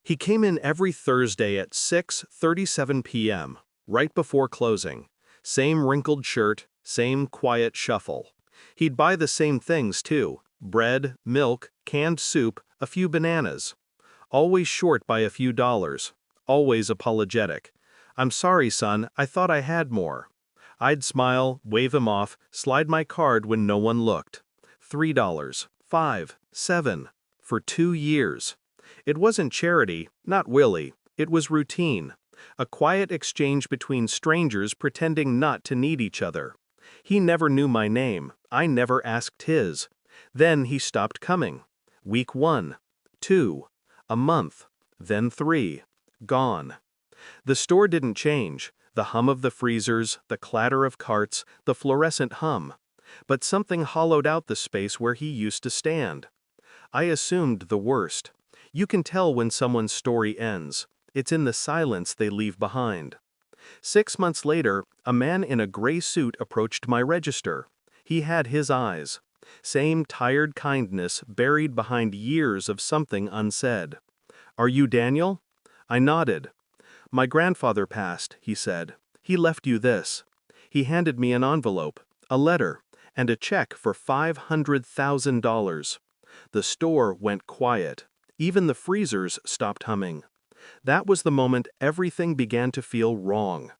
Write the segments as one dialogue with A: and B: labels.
A: He came in every Thursday at 6:37 p.m., right before closing. Same wrinkled shirt, same quiet shuffle. He'd buy the same things too: bread, milk, canned soup, a few bananas. Always short by a few dollars. Always apologetic. "I'm sorry, son, I thought I had more." I'd smile, wave him off, slide my card when no one looked. $3, $5, $7. For 2 years. It wasn't charity, not Willie. It was routine. A quiet exchange between strangers pretending not to need each other. He never knew my name. I never asked his. Then he stopped coming. Week 1, 2, a month, then 3. Gone. The store didn't change. The hum of the freezers, the clatter of carts, the fluorescent hum. But something hollowed out the space where he used to stand. I assumed the worst. You can tell when someone's story ends. It's in the silence they leave behind. 6 months later, a man in a gray suit approached my register. He had his eyes. Same tired kindness buried behind years of something unsaid. "Are you Daniel?" I nodded. "My grandfather passed," he said. "He left you this." He handed me an envelope, a letter, and a check for $500,000. The store went quiet. Even the freezers stopped humming. That was the moment everything began to feel wrong.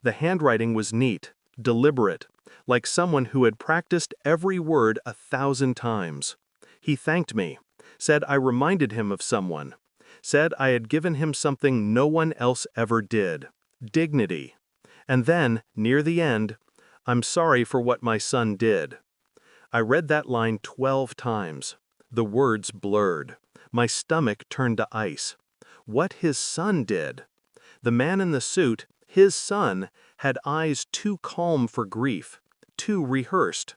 A: The handwriting was neat, deliberate, like someone who had practiced every word 1,000 times. He thanked me, said I reminded him of someone, said I had given him something no one else ever did: dignity. And then, near the end, "I'm sorry for what my son did." I read that line 12 times. The words blurred. My stomach turned to ice. What his son did? The man in the suit, his son, had eyes too calm for grief, too rehearsed.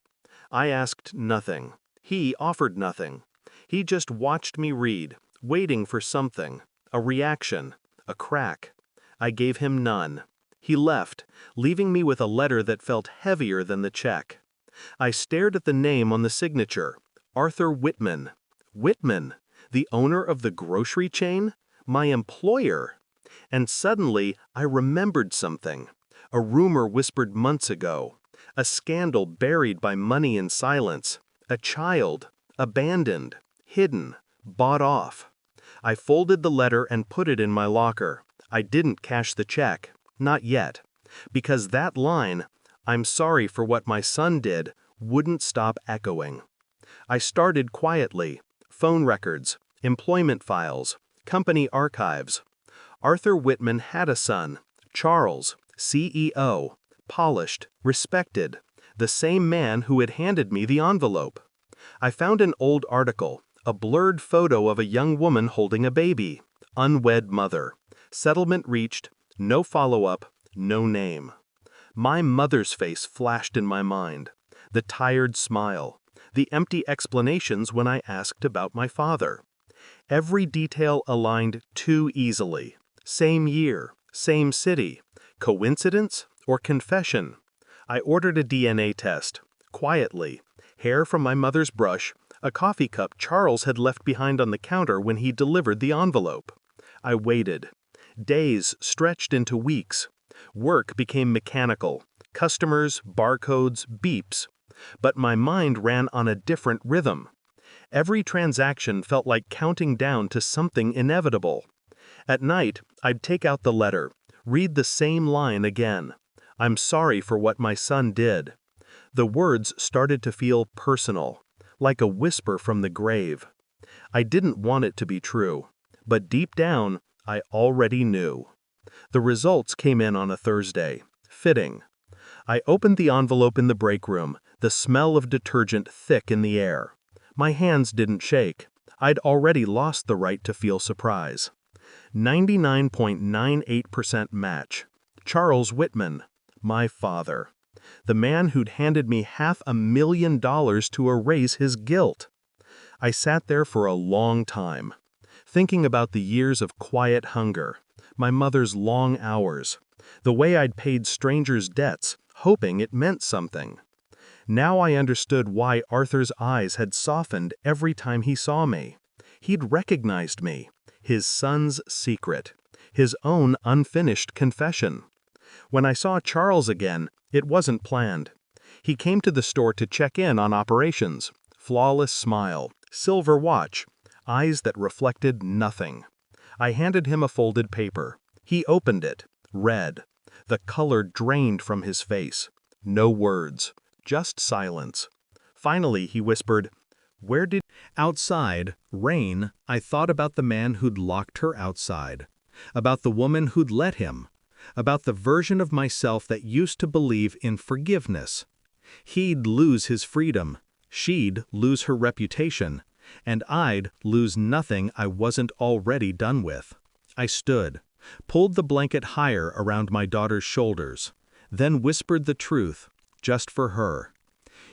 A: I asked nothing. He offered nothing. He just watched me read, waiting for something, a reaction, a crack. I gave him none. He left, leaving me with a letter that felt heavier than the check. I stared at the name on the signature: Arthur Whitman. Whitman, the owner of the grocery chain? My employer. And suddenly I remembered something. A rumor whispered months ago. A scandal buried by money and silence. A child, abandoned, hidden, bought off. I folded the letter and put it in my locker. I didn't cash the check. Not yet. Because that line, "I'm sorry for what my son did," wouldn't stop echoing. I started quietly. Phone records, employment files, company archives. Arthur Whitman had a son, Charles, CEO, polished, respected, the same man who had handed me the envelope. I found an old article, a blurred photo of a young woman holding a baby, unwed mother. Settlement reached, no follow-up, no name. My mother's face flashed in my mind, the tired smile, the empty explanations when I asked about my father. Every detail aligned too easily. Same year, same city. Coincidence or confession? I ordered a DNA test. Quietly. Hair from my mother's brush, a coffee cup Charles had left behind on the counter when he delivered the envelope. I waited. Days stretched into weeks. Work became mechanical. Customers, barcodes, beeps. But my mind ran on a different rhythm. Every transaction felt like counting down to something inevitable. At night, I'd take out the letter, read the same line again. "I'm sorry for what my son did." The words started to feel personal, like a whisper from the grave. I didn't want it to be true, but deep down, I already knew. The results came in on a Thursday. Fitting. I opened the envelope in the break room, the smell of detergent thick in the air. My hands didn't shake. I'd already lost the right to feel surprise. 99.98% match. Charles Whitman, my father. The man who'd handed me $500,000 to erase his guilt. I sat there for a long time, thinking about the years of quiet hunger, my mother's long hours, the way I'd paid strangers' debts, hoping it meant something. Now I understood why Arthur's eyes had softened every time he saw me. He'd recognized me. His son's secret. His own unfinished confession. When I saw Charles again, it wasn't planned. He came to the store to check in on operations. Flawless smile, silver watch, eyes that reflected nothing. I handed him a folded paper. He opened it, read. The color drained from his face. No words, just silence. Finally, he whispered, "Where did—" Outside, rain, I thought about the man who'd locked her outside. About the woman who'd let him. About the version of myself that used to believe in forgiveness. He'd lose his freedom. She'd lose her reputation. And I'd lose nothing I wasn't already done with. I stood, pulled the blanket higher around my daughter's shoulders, then whispered the truth, just for her.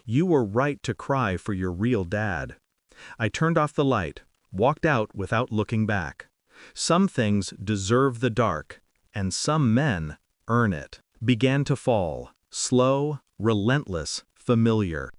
A: You were right to cry for your real dad. I turned off the light, walked out without looking back. Some things deserve the dark, and some men earn it. Began to fall, slow, relentless, familiar.